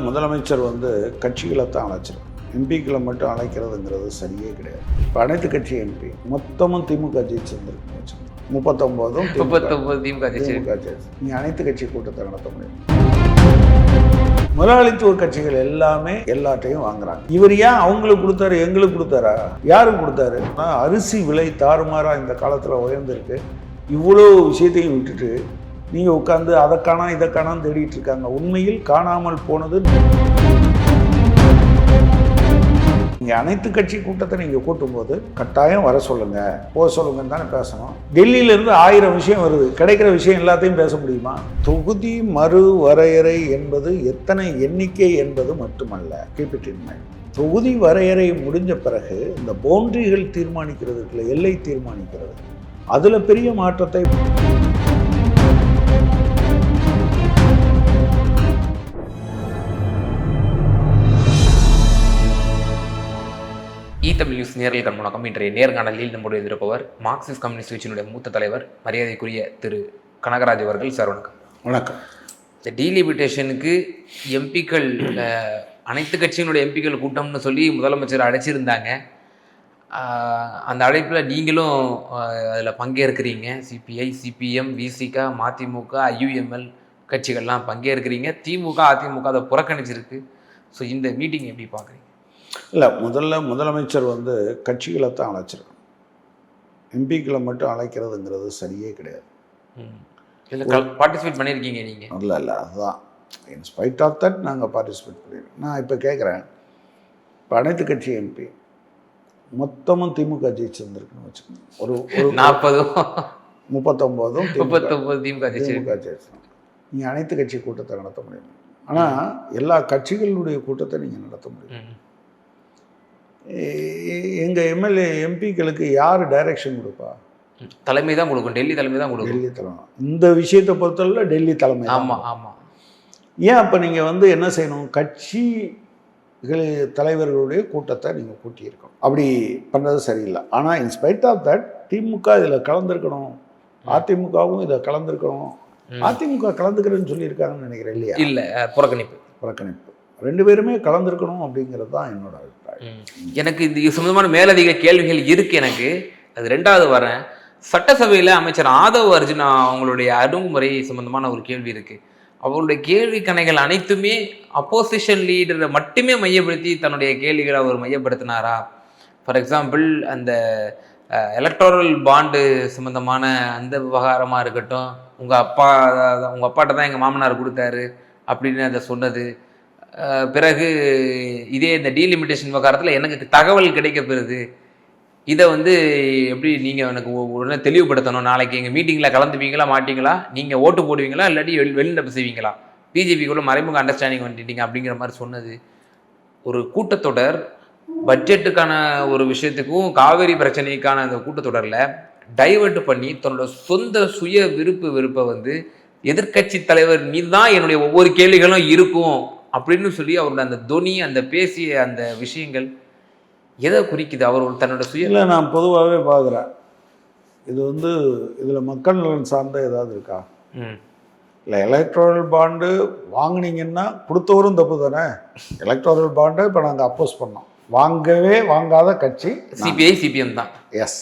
முதலமைச்சர் கட்சிகளை தான் அழைச்சிருக்கும், எம்பிக்களை மட்டும் அழைக்கிறதுங்கிறது சரியே கிடையாது. இப்போ அனைத்து கட்சி எம்பி மொத்தமும் திமுக ஜெயிச்சிருந்துருக்குன்னு வச்சுக்கோங்க. 39 திமுக ஜெயிச்சு நீங்கள் அனைத்து கட்சி கூட்டத்தை நடத்த முடியும். முதலாளித்துவ கட்சிகள் எல்லாமே எல்லாத்தையும் வாங்குறாங்க. இவர் ஏன் அவங்களுக்கு கொடுத்தாரு, எங்களுக்கு கொடுத்தாரா? யாருக்கு கொடுத்தாரு? அரிசி விலை தாறுமாறா இந்த காலத்தில் உயர்ந்திருக்கு. இவ்வளோ விஷயத்தையும் விட்டுட்டு நீங்கள் உட்காந்து அதை காணா இதை காணான்னு தேடிட்டு இருக்காங்க. உண்மையில் காணாமல் போனது நீங்கள் அனைத்து கட்சி கூட்டத்தை நீங்கள் கூட்டும்போது கட்டாயம் வர சொல்லுங்கள், போக சொல்லுங்கன்னு தானே பேசணும். டெல்லியிலேருந்து 1000 விஷயம் வருது, கிடைக்கிற விஷயம் எல்லாத்தையும் பேச முடியுமா? தொகுதி மறு வரையறை என்பது எத்தனை எண்ணிக்கை என்பது மட்டுமல்ல. கீப்பிட்டின்மை தொகுதி வரையறை முடிஞ்ச பிறகு இந்த பவுண்டரிகள் தீர்மானிக்கிறதுக்குள்ள எல்லை தீர்மானிக்கிறது, அதில் பெரிய மாற்றத்தை தமிழ் நியூஸ் நேரில் கண்முணக்கம். இன்றைய நேர்காணலில் நம்முடைய இருப்பவர் மார்க்சிஸ்ட் கம்யூனிஸ்ட் கட்சியினுடைய மூத்த தலைவர் மரியாதைக்குரிய திரு கனகராஜ் அவர்கள். சார் வணக்கம். வணக்கம். இந்த டீலிமிட்டேஷனுக்கு எம்பிக்கள் அனைத்து கட்சியினுடைய எம்பிக்கள் கூட்டம்னு சொல்லி முதலமைச்சர் அழைச்சிருந்தாங்க. அந்த அழைப்பில் நீங்களும் அதில் பங்கேற்கிறீங்க. சிபிஐ, சிபிஎம், விசிக, மதிமுக, ஐயுஎம்எல் கட்சிகள்லாம் பங்கேற்கிறீங்க. திமுக, அதிமுக அதை புறக்கணிச்சிருக்கு. ஸோ இந்த மீட்டிங் எப்படி பார்க்குறீங்க? இல்லை, முதலமைச்சர் கட்சிகளை தான் அழைச்சிருக்கணும், எம்பிக்களை மட்டும் அழைக்கிறதுங்கிறது சரியே கிடையாது. பார்ட்டிசிபேட் பண்ணியிருக்கீங்க நீங்கள்? இல்லை, அதுதான் இன்ஸ்பைட் ஆஃப் தட் நாங்கள் பார்ட்டிசிபேட் பண்ணியிருக்கோம். நான் இப்போ கேட்குறேன், இப்போ அனைத்து கட்சி எம்பி மொத்தமும் திமுக ஜெயிச்சிருந்துருக்குன்னு வச்சுக்கோங்க. ஒரு 39 திமுக ஜெயிச்சிருக்கோம். நீங்கள் அனைத்து கட்சி கூட்டத்தை நடத்த முடியும். ஆனால் எல்லா கட்சிகளுடைய கூட்டத்தை நீங்கள் நடத்த முடியும். எங்கள் எம்எல்ஏ எம்பிக்களுக்கு யார் டைரக்ஷன் கொடுப்பா? தலைமை தான் கொடுக்கும், டெல்லி தலைமை தான் கொடுக்கும். டெல்லி தலைமை இந்த விஷயத்தை பொறுத்தவரை டெல்லி தலைமை. ஆமாம் ஆமாம். ஏன் அப்போ நீங்கள் என்ன செய்யணும்? கட்சிகள் தலைவர்களுடைய கூட்டத்தை நீங்கள் கூட்டியிருக்கணும். அப்படி பண்ணுறது சரியில்லை. ஆனால் இன்ஸ்பைட் ஆஃப் தட் திமுக இதில் கலந்துருக்கணும், அதிமுகவும் இதை கலந்துருக்கணும். அதிமுக கலந்துக்கிறேன்னு சொல்லியிருக்காங்கன்னு நினைக்கிறேன், இல்லையா? இல்லை, புறக்கணிப்பு. 2 பேருமே கலந்துருக்கணும் அப்படிங்கிறது தான் என்னோட அபிப்பிராயம். எனக்கு இது சம்பந்தமான மேலதிக கேள்விகள் இருக்குது. எனக்கு அது 2வது வரேன். சட்டசபையில் அமைச்சர் ஆதவ் அர்ஜுனா அவங்களுடைய அணுகுமுறை சம்பந்தமான ஒரு கேள்வி இருக்குது. அவருடைய கேள்வி கணைகள் அனைத்துமே அப்போசிஷன் லீடரை மட்டுமே மையப்படுத்தி தன்னுடைய கேள்விகளை அவர் மையப்படுத்தினாரா? ஃபார் எக்ஸாம்பிள், அந்த எலக்டோரல் பாண்டு சம்மந்தமான அந்த விவகாரமாக இருக்கட்டும், உங்கள் அப்பாட்ட தான் எங்கள் மாமனார் கொடுத்தாரு அப்படின்னு அதை சொன்னது. பிறகு இதே இந்த டீலிமிட்டேஷன் விவகாரத்தில் எனக்கு தகவல் கிடைக்கப்பெறுது, இதை எப்படி நீங்கள் எனக்கு உடனே தெளிவுபடுத்தணும். நாளைக்கு எங்கள் மீட்டிங்கில் கலந்துப்பீங்களா மாட்டிங்களா? நீங்கள் ஓட்டு போடுவீங்களா இல்லாட்டி வெளிநடப்பு செய்வீங்களா? பிஜேபிக்குள்ள மறைமுக அண்டர்ஸ்டாண்டிங் வந்துட்டீங்க அப்படிங்கிற மாதிரி சொன்னது. ஒரு கூட்டத்தொடர் பட்ஜெட்டுக்கான ஒரு விஷயத்துக்கும் காவேரி பிரச்சனைக்கான அந்த கூட்டத்தொடரில் டைவெர்ட் பண்ணி தன்னோட சொந்த சுய வெறுப்பை எதிர்கட்சி தலைவர் மீது தான் என்னுடைய ஒவ்வொரு கேள்விகளும் இருக்கும் அப்படின்னு சொல்லி அவரோட அந்த தொனி, அந்த பேசிய அந்த விஷயங்கள் எதை குறிக்குது? அவர் தன்னோட சுய இல்லை, நான் பொதுவாகவே பார்க்குறேன், இது இதில் மக்கள் நலன் சார்ந்த ஏதாவது இருக்கா? இல்லை, எலக்ட்ரல் பாண்டு வாங்கினீங்கன்னா கொடுத்தவரும் தப்பு தானே. எலக்ட்ரல் பாண்டை இப்போ நாங்கள் அப்போஸ் பண்ணோம், வாங்காத கட்சி சிபிஐ, சிபிஎம் தான். எஸ்,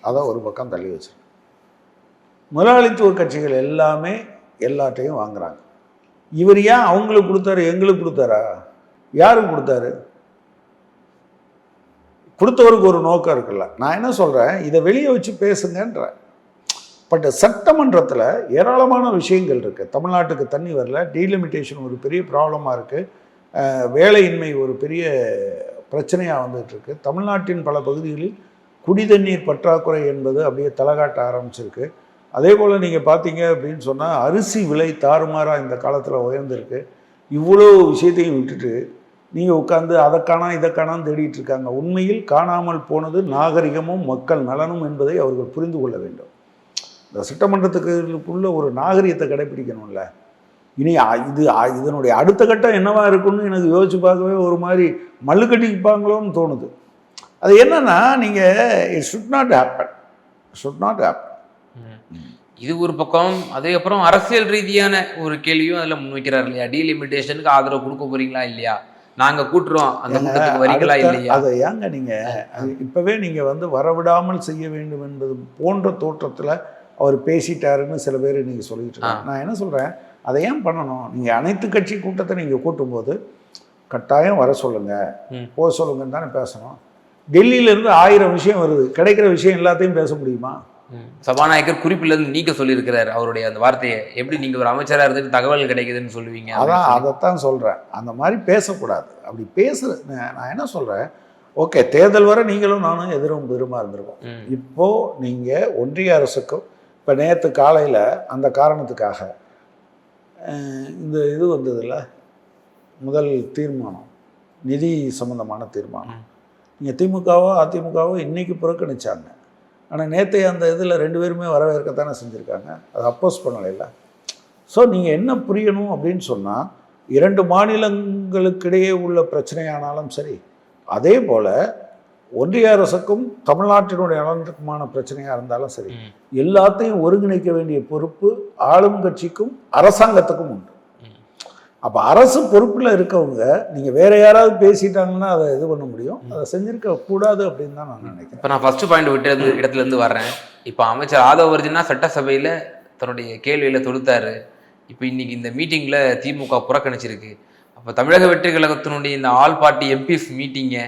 அதை ஒரு பக்கம் தள்ளி வச்சிருக்கோம். முதலாளித்துவ கட்சிகள் எல்லாமே எல்லாத்தையும் வாங்குறாங்க. இவர் ஏன் அவங்களுக்கு கொடுத்தாரு, எங்களுக்கு கொடுத்தாரா? யாருக்கு கொடுத்தாரு? கொடுத்தவருக்கு ஒரு நோக்கம் இருக்குல்ல. நான் என்ன சொல்கிறேன், இதை வெளியே வச்சு பேசுங்கன்றேன். பட் சட்டமன்றத்தில் ஏராளமான விஷயங்கள் இருக்குது. தமிழ்நாட்டுக்கு தண்ணி வரல, டீலிமிட்டேஷன் ஒரு பெரிய ப்ராப்ளமாக இருக்குது, வேலையின்மை ஒரு பெரிய பிரச்சனையாக வந்துகிட்ருக்கு. தமிழ்நாட்டின் பல பகுதிகளில் குடிதண்ணீர் பற்றாக்குறை என்பது அப்படியே தலைகாட்ட ஆரம்பிச்சிருக்கு. அதே போல் நீங்கள் பார்த்தீங்க அப்படின்னு சொன்னால் அரிசி விலை தாறுமாறாக இந்த காலத்தில் உயர்ந்திருக்கு. இவ்வளோ விஷயத்தையும் விட்டுட்டு நீங்கள் உட்காந்து அதை காணா இதை காணான்னு தேடிட்டு இருக்காங்க. உண்மையில் காணாமல் போனது நாகரிகமும் மக்கள் நலனும் என்பதை அவர்கள் புரிந்து கொள்ள வேண்டும். இந்த சட்டமன்றத்துக்குள்ள ஒரு நாகரிகத்தை கடைபிடிக்கணும்ல. இனி இதனுடைய அடுத்த கட்டம் என்னவா இருக்குன்னு எனக்கு யோசிச்சு பார்க்கவே ஒரு மாதிரி மல்லு கட்டிப்பாங்களோன்னு தோணுது. அது என்னன்னா, நீங்கள் இட் ஷுட் நாட் ஹேப்பன். இது ஒரு பக்கம். அதுக்கப்புறம் அரசியல் ரீதியான ஒரு கேள்வியும் அதில் முன்வைக்கிறார் இல்லையா? டீலிமிட்டேஷனுக்கு ஆதரவு கொடுக்க போறீங்களா இல்லையா? நாங்க கூட்டுறோம், அந்த கூட்டத்துக்கு வரீங்களா இல்லையா? அதை ஏங்க நீங்க இப்பவே நீங்க வந்து வரவிடாமல் செய்ய வேண்டும் என்பது போன்ற தோற்றத்துல அவர் பேசிட்டாருன்னு சில பேர் இன்னைக்கு சொல்லிட்டு இருக்காங்க. நான் என்ன சொல்றேன், அதை ஏன் பண்ணணும்? நீங்க அனைத்து கட்சி கூட்டத்தை நீங்க கூட்டும்போது கட்டாயம் வர சொல்லுங்க, போக சொல்லுங்கன்னு தானே பேசணும். டெல்லியில இருந்து 1000 விஷயம் வருது, கிடைக்கிற விஷயம் எல்லாத்தையும் பேச முடியுமா? சபாநாயகர் குறிப்பிலிருந்து நீக்க சொல்லியிருக்கிறார் அவருடைய அந்த வார்த்தையை. எப்படி நீங்க ஒரு அமைச்சராக இருந்துட்டு தகவல் கிடைக்குதுன்னு சொல்லுவீங்க? அதைத்தான் சொல்றேன். அந்த மாதிரி பேசக்கூடாது. அப்படி நான் என்ன சொல்றேன், ஓகே, தேர்தல் வரை நீங்களும் நானும் எதிரும் பெருமா இருந்திருக்கோம். இப்போ நீங்க ஒன்றிய அரசுக்கும் இப்போ நேற்று காலையில் அந்த காரணத்துக்காக இந்த இது வந்ததில்ல, முதல் தீர்மானம், நிதி சம்பந்தமான தீர்மானம், நீங்கள் திமுகவோ அதிமுகவோ இன்னைக்கு புறக்கணிச்சாங்க. ஆனால் நேற்று அந்த இதில் 2 பேருமே வரவேற்கத்தானே செஞ்சுருக்காங்க, அதை அப்போஸ் பண்ணலைல்ல. ஸோ நீங்கள் என்ன புரியணும் அப்படின்னு சொன்னால், 2 மாநிலங்களுக்கிடையே உள்ள பிரச்சனையானாலும் சரி, அதே போல் ஒன்றிய அரசுக்கும் தமிழ்நாட்டினுடைய நலனுக்குமான பிரச்சனையாக இருந்தாலும் சரி, எல்லாத்தையும் ஒருங்கிணைக்க வேண்டிய பொறுப்பு ஆளும் கட்சிக்கும் அரசாங்கத்துக்கும் உண்டு. அப்போ அரசு பொறுப்பில் இருக்கவங்க நீங்கள் வேற யாராவது பேசிட்டாங்கன்னா அதை இது பண்ண முடியும், அதை செஞ்சிருக்க கூடாது அப்படின்னு தான் நான் நினைக்கிறேன். இப்போ நான் ஃபர்ஸ்ட் பாயிண்ட் விட்டு இடத்துலேருந்து வர்றேன். இப்போ அமைச்சர் ஆதவ அர்ஜுனா சட்டசபையில் தன்னுடைய கேள்வியில் தொடுத்தாரு. இப்போ இன்னைக்கு இந்த மீட்டிங்கில் திமுக புறக்கணிச்சிருக்கு. அப்போ தமிழக வெற்றி கழகத்தினுடைய இந்த ஆல் பார்ட்டி எம்பிஸ் மீட்டிங்கை,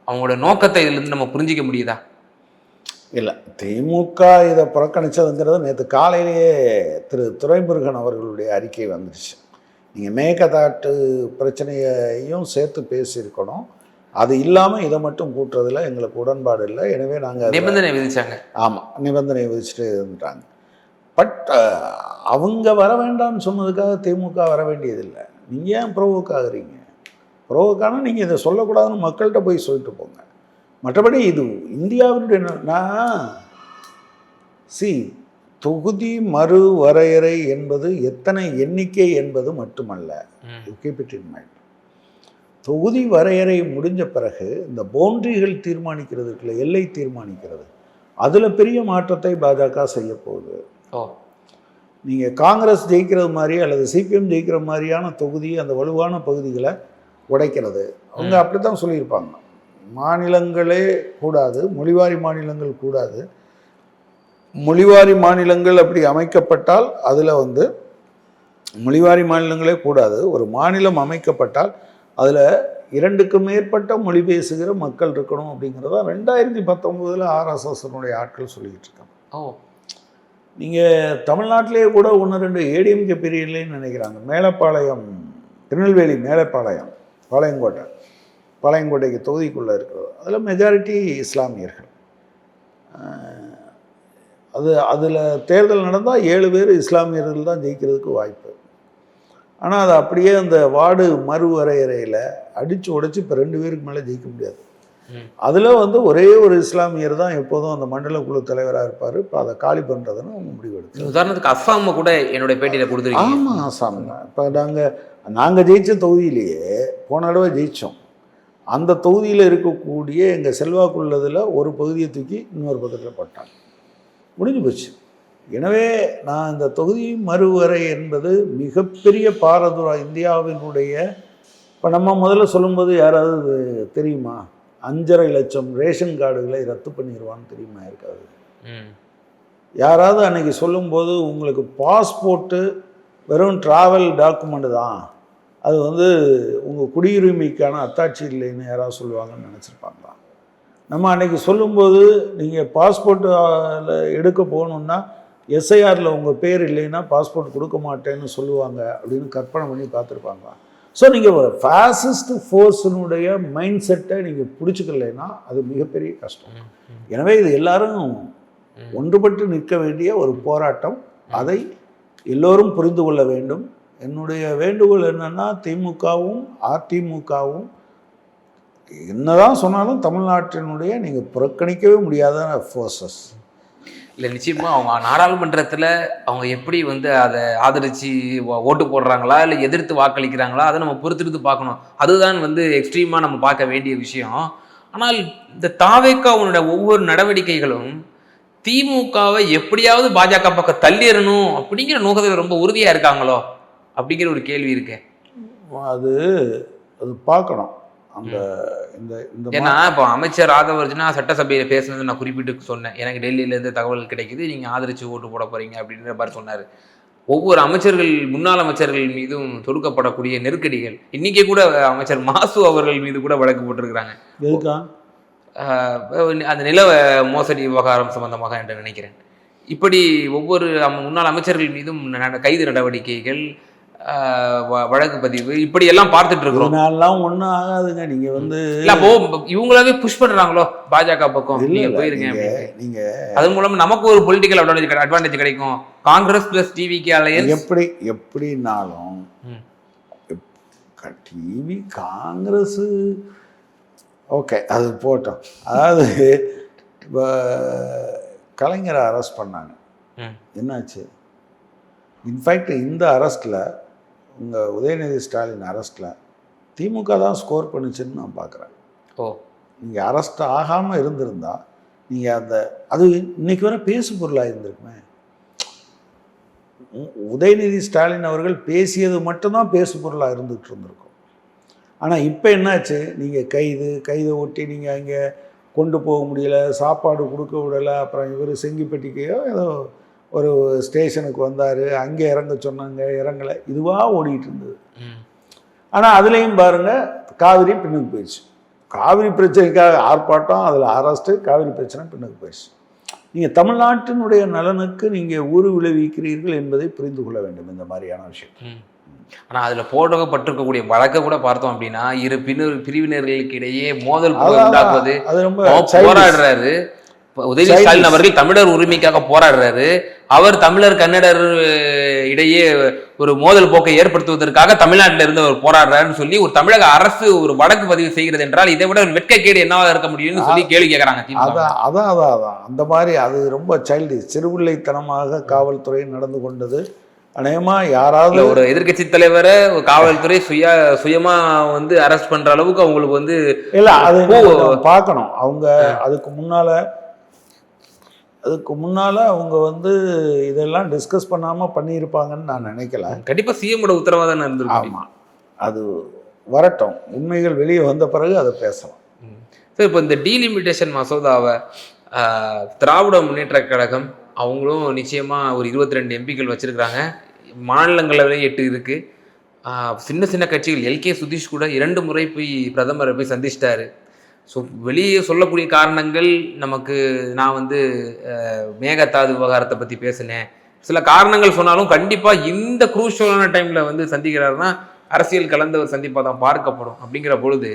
அவங்களோட நோக்கத்தை இதுலேருந்து நம்ம புரிஞ்சிக்க முடியுதா? இல்லை, திமுக இதை புறக்கணிச்சதுங்கிறது நேற்று காலையிலேயே திரு துரைமுருகன் அவர்களுடைய அறிக்கை வந்துடுச்சு. நீங்கள் மேகதாட்டு பிரச்சனையையும் சேர்த்து பேசியிருக்கணும், அது இல்லாமல் இதை மட்டும் கூட்டுறதுல எங்களுக்கு உடன்பாடு இல்லை, எனவே நாங்கள் நிபந்தனை விதிச்சாங்க. ஆமாம், நிபந்தனை விதிச்சுட்டு இருந்துட்டாங்க. பட் அவங்க வர வேண்டாம்னு சொன்னதுக்காக திமுக வர வேண்டியதில்லை. நீங்கள் ஏன் ப்ரோவோக் ஆகுறீங்க? ப்ரோவோக்கான நீங்கள் இதை சொல்லக்கூடாதுன்னு மக்கள்கிட்ட போய் சொல்லிட்டு போங்க. மற்றபடி இது இந்தியாவினுடைய தொகுதி மறு வரையறை என்பது எத்தனை எண்ணிக்கை என்பது மட்டுமல்ல. Keep it in mind. தொகுதி வரையறை முடிஞ்ச பிறகு இந்த பவுண்டரிகள் தீர்மானிக்கிறதுக்குள்ள எல்லை தீர்மானிக்கிறது, அதில் பெரிய மாற்றத்தை பாஜக செய்ய போகுது. நீங்கள் காங்கிரஸ் ஜெயிக்கிறது மாதிரி அல்லது சிபிஎம் ஜெயிக்கிற மாதிரியான தொகுதி, அந்த வலுவான பகுதிகளை உடைக்கிறது, அவங்க அப்படி தான் சொல்லியிருப்பாங்க. மாநிலங்களே கூடாது, மொழிவாரி மாநிலங்கள் கூடாது. மொழிவாரி மாநிலங்கள் அப்படி அமைக்கப்பட்டால் அதில் வந்து மொழிவாரி மாநிலங்களே கூடாது. ஒரு மாநிலம் அமைக்கப்பட்டால் அதில் 2க்கு மேற்பட்ட மொழி பேசுகிற மக்கள் இருக்கணும் அப்படிங்கிறதா 2019 ஆர்எஸ்எஸ்னுடைய ஆட்கள் சொல்லிக்கிட்டு இருக்காங்க. நீங்கள் தமிழ்நாட்டிலேயே கூட 1-2 ஏடிஎம்கே பீரியட்லேன்னு நினைக்கிறாங்க. மேலப்பாளையம், திருநெல்வேலி மேலப்பாளையம், பாளையங்கோட்டைக்கு தொகுதிக்குள்ளே இருக்கிறது, அதில் மெஜாரிட்டி இஸ்லாமியர்கள். அதில் தேர்தல் நடந்தால் 7 பேர் இஸ்லாமியர்கள் தான் ஜெயிக்கிறதுக்கு வாய்ப்பு. ஆனால் அது அப்படியே அந்த வார்டு மறு வரையறையில் அடித்து உடைச்சி இப்போ 2 பேருக்கு மேலே ஜெயிக்க முடியாது. அதில் வந்து ஒரே ஒரு இஸ்லாமியர் தான் எப்போதும் அந்த மண்டல குழு தலைவராக இருப்பார். இப்போ அதை காலி பண்ணுறதுன்னு அவங்க முடிவெடுத்து, உதாரணத்துக்கு அஸ்ஸாம் கூட என்னுடைய பேட்டியில் கொடுத்துருக்கீங்க. ஆமாம், அஸ்ஸாம் தான். இப்போ நாங்கள் ஜெயித்த தொகுதியிலேயே போன தடவை ஜெயித்தோம். அந்த தொகுதியில் இருக்கக்கூடிய எங்கள் செல்வாக்குள்ளதில் ஒரு பகுதியை தூக்கி இன்னொரு பக்கத்தில் போட்டாங்க, முடிஞ்சு போச்சு. எனவே நான் இந்த தொகுதி மறுவரை என்பது மிகப்பெரிய பாரதூர இந்தியாவினுடைய, இப்போ நம்ம முதல்ல சொல்லும்போது யாராவது தெரியுமா 5.5 லட்சம் ரேஷன் கார்டுகளை ரத்து பண்ணிடுவான்னு தெரியுமா? இருக்காது. யாராவது அன்னைக்கு சொல்லும்போது உங்களுக்கு பாஸ்போர்ட்டு வெறும் ட்ராவல் டாக்குமெண்ட் தான், அது வந்து உங்கள் குடியுரிமைக்கான அத்தாட்சி இல்லைன்னு யாராவது சொல்லுவாங்கன்னு நினச்சிருப்பாங்களா? நம்ம அன்றைக்கி சொல்லும்போது நீங்கள் பாஸ்போர்ட்டில் எடுக்க போகணுன்னா எஸ்ஐஆரில் உங்கள் பேர் இல்லைன்னா பாஸ்போர்ட் கொடுக்க மாட்டேன்னு சொல்லுவாங்க அப்படின்னு கற்பனை பண்ணி பார்த்துருப்பாங்களா? ஸோ நீங்கள் ஒரு ஃபாசிஸ்ட் ஃபோர்ஸினுடைய மைண்ட் செட்டை நீங்கள் பிடிச்சிக்கலைன்னா அது மிகப்பெரிய கஷ்டம். எனவே இது எல்லாரும் ஒன்றுபட்டு நிற்க வேண்டிய ஒரு போராட்டம், அதை எல்லோரும் புரிந்து கொள்ள வேண்டும். என்னுடைய வேண்டுகோள் என்னென்னா, திமுகவும் அதிமுகவும் என்னதான் சொன்னாலும் தமிழ்நாட்டினுடைய நீங்கள் புறக்கணிக்கவே முடியாத ஃபோர்ஸஸ் இல்லை. நிச்சயமாக அவங்க நாடாளுமன்றத்தில் அவங்க எப்படி வந்து அதை ஆதரித்து ஓட்டு போடுறாங்களா இல்லை எதிர்த்து வாக்களிக்கிறாங்களா, அதை நம்ம பொறுத்திருந்து பார்க்கணும். அதுதான் வந்து எக்ஸ்ட்ரீமாக நம்ம பார்க்க வேண்டிய விஷயம். ஆனால் இந்த தாவேக்காவுடைய ஒவ்வொரு நடவடிக்கைகளும் திமுகவை எப்படியாவது பாஜக பக்கம் தள்ளிடணும் அப்படிங்கிற நோக்கத்தில் ரொம்ப உறுதியா இருக்காங்களோ அப்படிங்கிற ஒரு கேள்வி இருக்கு. அது அது பார்க்கணும். அந்த இந்த இந்த ஏன்னா இப்போ அமைச்சர் ஆதவ அர்ஜுனா சட்டசபையில பேசுனது நான் குறிப்பிட்டு சொன்னேன். எனக்கு டெல்லியில இருந்து தகவல் கிடைக்குது, நீங்க ஆதரிச்சு ஓட்டு போட போறீங்க அப்படின்ற மாதிரி சொன்னாரு. ஒவ்வொரு அமைச்சர்கள், முன்னாள் அமைச்சர்கள் மீதும் தொடுக்கப்படக்கூடிய நெருக்கடிகள், இன்னைக்கே கூட அமைச்சர் மாசு அவர்கள் மீது கூட வழக்கு போட்டிருக்கிறாங்க. எதுக்கா அந்த நில மோசடி விவகாரம் சம்பந்தமாக என்று நினைக்கிறேன். இப்படி ஒவ்வொரு முன்னாள் அமைச்சர்கள் மீதும் கைது நடவடிக்கைகள், வழக்கு பதிவு, இப்படி எல்லாம் பார்த்துட்டு இருக்கிறோம். இதனாலாம் ஒன்றும் ஆகாதுங்க. நீங்க வந்து அப்போ இவங்களாவே புஷ் பண்றாங்களோ பாஜக பக்கம், நீங்க போயிருங்க அப்படின்னு. நீங்க அது மூலமா நமக்கு ஒரு பொலிட்டிக்கல் அட்வான்டேஜ் கிடைக்கும். காங்கிரஸ் பிளஸ் டிவிக்கு அலையன்ஸ் எப்படினாலும் டிவி காங்கிரஸ் ஓகே, அது போட்டோம். அதாவது இப்போ கலைஞரை அரெஸ்ட் பண்ணாங்க, என்னாச்சு? இன்ஃபேக்ட் இந்த அரெஸ்ட்டில், உங்கள் உதயநிதி ஸ்டாலின் அரெஸ்ட்டில் திமுக தான் ஸ்கோர் பண்ணுச்சுன்னு நான் பார்க்குறேன். நீங்கள் அரெஸ்ட் ஆகாமல் இருந்திருந்தா நீங்கள் அது இன்னைக்கு வரை பேசு பொருளாக இருந்திருக்குமே. உதயநிதி ஸ்டாலின் அவர்கள் பேசியது மட்டும்தான் பேசு பொருளாக இருந்துகிட்டு இருந்திருக்கும். ஆனால் இப்போ என்னாச்சு? நீங்கள் கைதை ஒட்டி நீங்கள் அங்கே கொண்டு போக முடியல, சாப்பாடு கொடுக்க விடலை. அப்புறம் இவர் செங்கிப்பட்டிக்கையோ ஏதோ ஒரு ஸ்டேஷனுக்கு வந்தார், அங்கே இறங்க சொன்னாங்க, இறங்கலை, இதுவாக ஓடிட்டு இருந்தது. ஆனால் அதுலேயும் பாருங்கள், காவிரி பின்னுக்கு போயிடுச்சு. காவிரி பிரச்சனைக்காக ஆர்ப்பாட்டம், அதில் அரெஸ்ட்டு, காவிரி பிரச்சனை பின்னுக்கு போயிடுச்சு. நீங்கள் தமிழ்நாட்டினுடைய நலனுக்கு நீங்கள் ஊறு விளைவிக்கிறீர்கள் என்பதை புரிந்து கொள்ள வேண்டும் இந்த மாதிரியான விஷயம். ஆனால் அதில் போடப்பட்டிருக்கக்கூடிய வழக்கை கூட பார்த்தோம் அப்படின்னா, இரு பிரிவினர்களுக்கு இடையே மோதல் உண்டாக்குவது, அது ரொம்ப போராடுறாரு. உதயநிதி ஸ்டாலின் அவர்கள் தமிழர் உரிமைக்காக போராடுறாரு. அவர் தமிழர் கன்னடர் இடையே ஒரு மோதல் போக்கை ஏற்படுத்துவதற்காக தமிழ்நாட்டில இருந்து அவர் போராடுறாருன்னு சொல்லி ஒரு தமிழக அரசு ஒரு வழக்கு பதிவு செய்கிறது என்றால் இதை விட வெட்கக்கேடு என்னவா இருக்க முடியும்னு சொல்லி கேள்வி கேட்கறாங்க. அதான் அந்த மாதிரி அது ரொம்ப சைல்டு சிறுபிள்ளைத்தனமாக காவல்துறை நடந்து கொண்டது. அநேகமா யாராவது ஒரு எதிர்கட்சி தலைவரை காவல்துறை சுயமா வந்து அரெஸ்ட் பண்ற அளவுக்கு அவங்களுக்கு வந்து இல்ல, அது பார்க்கணும். அவங்க அதுக்கு முன்னால அவங்க வந்து இதெல்லாம் டிஸ்கஸ் பண்ணாம பண்ணியிருப்பாங்கன்னு நான் நினைக்கல. கண்டிப்பா சிஎம்மோட உத்தரவாதம் இருந்திருக்கும். ஆமா, அது வரட்டும், உண்மைகள் வெளியே வந்த பிறகு அதை பேசலாம். சார், இப்போ இந்த டீலிமிட்டேஷன் மசோதாவை திராவிட முன்னேற்ற கழகம் அவங்களும் நிச்சயமா ஒரு 22 எம்பிக்கள் வச்சிருக்கிறாங்க. மாநிலங்களவை 8 இருக்கு. சின்ன சின்ன கட்சிகள், எல்கே சுதீஷ் கூட 2 முறை போய் பிரதமரை போய் சந்திச்சிட்டாரு. ஸோ வெளியே சொல்லக்கூடிய காரணங்கள் நமக்கு, நான் வந்து மேகதாது விவகாரத்தை பற்றி பேசினேன், சில காரணங்கள் சொன்னாலும் கண்டிப்பாக இந்த குரூஷியலான டைமில் வந்து சந்திக்கிறாருன்னா அரசியல் கலந்த ஒரு சந்திப்பாக தான் பார்க்கப்படும். அப்படிங்கிற பொழுது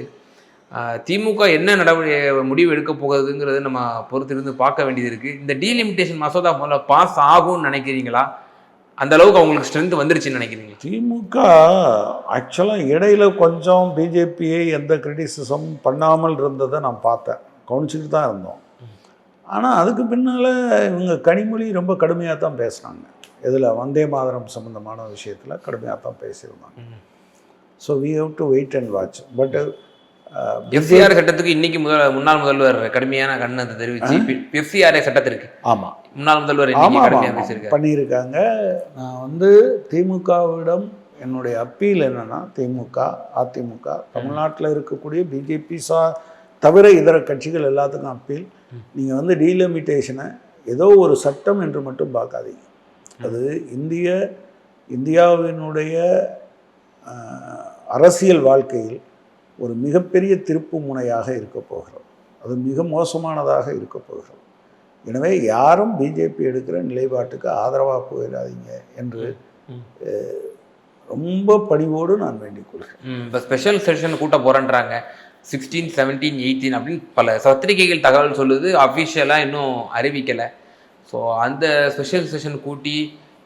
திமுக என்ன முடிவு எடுக்க போகுதுங்கிறது நம்ம பொறுத்திருந்து பார்க்க வேண்டியது இருக்குது. இந்த டீலிமிட்டேஷன் மசோதா முதல்ல பாஸ் ஆகும்னு நினைக்கிறீங்களா? அந்த அளவுக்கு அவங்களுக்கு ஸ்ட்ரென்த் வந்துருச்சுன்னு நினைக்கிறீங்க? திமுக ஆக்சுவலாக இடையில கொஞ்சம் பிஜேபியை எந்த கிரிட்டிசிசம் பண்ணாமல் இருந்ததை நான் பார்த்தேன், கவனிச்சுட்டு தான் இருந்தோம். ஆனால் அதுக்கு பின்னால் இவங்க கனிமொழி ரொம்ப கடுமையாக தான் பேசுனாங்க. இதில் வந்தே மாதரம் சம்மந்தமான விஷயத்தில் கடுமையாக தான் பேசியிருந்தாங்க. So we have to wait and watch. But FCR சட்டத்துக்கு இன்னைக்கு முன்னாள் முதல்வர் கடுமையான கண்டனத்தை தெரிவிச்சு, எஃப்சிஆர் சட்டத்திற்கு ஆமாம் முன்னாள் முதல்வர் பண்ணியிருக்காங்க. நான் வந்து திமுகவிடம் என்னுடைய அப்பீல் என்னன்னா, அதிமுக தமிழ்நாட்டில் இருக்கக்கூடிய பிஜேபி தவிர இதர கட்சிகள் எல்லாத்துக்கும் அப்பீல், நீங்கள் வந்து டீலிமிட்டேஷனை ஏதோ ஒரு சட்டம் என்று மட்டும் பார்க்காதீங்க. அது இந்தியாவினுடைய அரசியல் வாழ்க்கையில் ஒரு மிகப்பெரிய திருப்பு முனையாக இருக்க போகிறது. அது மிக மோசமானதாக இருக்க போகிறது. எனவே யாரும் பிஜேபி எடுக்கிற நிலைப்பாட்டுக்கு ஆதரவாக போயிடாதீங்க என்று ரொம்ப பணிவோடு நான் வேண்டிக் கொள்கிறேன். இப்போ ஸ்பெஷல் செஷன் கூட்ட போகிறேன்றாங்க. 16, 17, 18 அப்படின்னு பல பத்திரிகைகள் தகவல் சொல்லுது. அஃபிஷியலாக இன்னும் அறிவிக்கலை. ஸோ அந்த ஸ்பெஷல் செஷன் கூட்டி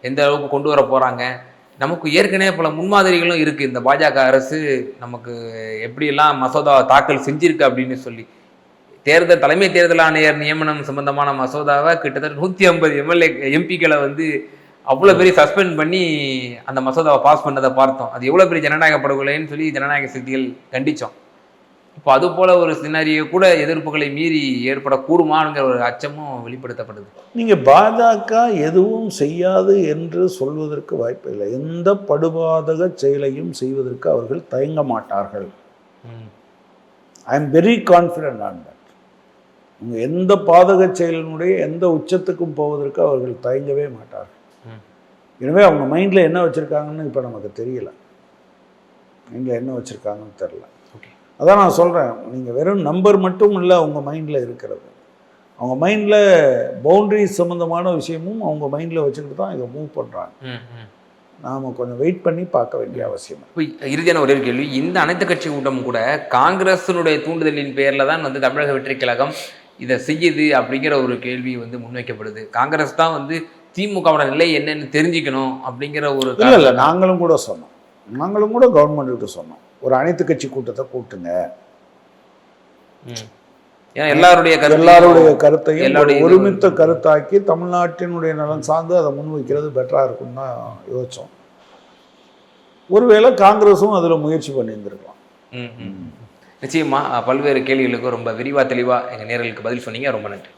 எந்த அளவுக்கு கொண்டு வர போகிறாங்க? நமக்கு ஏற்கனவே பல முன்மாதிரிகளும் இருக்குது. இந்த பாஜக அரசு நமக்கு எப்படியெல்லாம் மசோதா தாக்கல் செஞ்சிருக்கு அப்படின்னு சொல்லி, தலைமை தேர்தல் ஆணையர் நியமனம் சம்பந்தமான மசோதாவை கிட்டத்தட்ட 150 எம்பிக்களை வந்து அவ்வளோ பெரிய சஸ்பெண்ட் பண்ணி அந்த மசோதாவை பாஸ் பண்ணதை பார்த்தோம். அது எவ்வளோ பெரிய ஜனநாயக படுகொலைன்னு சொல்லி ஜனநாயக சக்திகள் கண்டித்தோம். இப்போ அது போல ஒரு சினாரியோ கூட எதிர்ப்புகளை மீறி ஏற்படக்கூடுமாங்கிற ஒரு அச்சமும் வெளிப்படுத்தப்படுது. நீங்கள் பாஜக எதுவும் செய்யாது என்று சொல்வதற்கு வாய்ப்பில்லை. எந்த படுபாதக செயலையும் செய்வதற்கு அவர்கள் தயங்க மாட்டார்கள். I am very confident on that. அவங்க எந்த பாதக செயலினுடைய எந்த உச்சத்துக்கும் போவதற்கு அவர்கள் தயங்கவே மாட்டார்கள். எனவே அவங்க மைண்டில் என்ன வச்சுருக்காங்கன்னு இப்போ நமக்கு தெரியல. மைண்டில் என்ன வச்சுருக்காங்கன்னு தெரில. அதான் நான் சொல்கிறேன், நீங்கள் வெறும் நம்பர் மட்டும் இல்லை அவங்க மைண்டில் இருக்கிறது. அவங்க மைண்டில் பவுண்டரிஸ் சம்மந்தமான விஷயமும் அவங்க மைண்டில் வச்சுக்கிட்டு தான் இதை மூவ் பண்ணுறாங்க. நாம் கொஞ்சம் வெயிட் பண்ணி பார்க்க வேண்டிய அவசியம். இப்போ இறுதியான ஒரே ஒரு கேள்வி, இந்த அனைத்து கட்சி கூட்டம் கூட காங்கிரஸினுடைய தூண்டுதலின் பேரில் தான் வந்து தமிழக வெற்றி கழகம் இதை செய்யுது அப்படிங்கிற ஒரு கேள்வி வந்து முன்வைக்கப்படுது. காங்கிரஸ் தான் வந்து திமுகவோட நிலை என்னன்னு தெரிஞ்சுக்கணும் அப்படிங்கிற ஒரு இல்லை நாங்களும் கூட சொன்னோம். நாங்களும் கூட கவர்மெண்ட்டுக்கு சொன்னோம், ஒரு அனைத்து கட்சி கூட்டத்தை கூட்டுங்க. எல்லாருடைய கருத்தையும் ஒருமித்த கருத்தாக்கி தமிழ்நாட்டினுடைய நலன் சார்ந்து அதை முன்வைக்கிறது பெட்டராக இருக்கும்னு தான் யோசித்தோம். ஒருவேளை காங்கிரஸும் அதில் முயற்சி பண்ணியிருந்திருக்கலாம். நிச்சயமா பல்வேறு கேள்விகளுக்கும் ரொம்ப விரிவாக தெளிவாக எங்கள் நேயர்களுக்கு பதில் சொன்னீங்க. ரொம்ப நன்றி.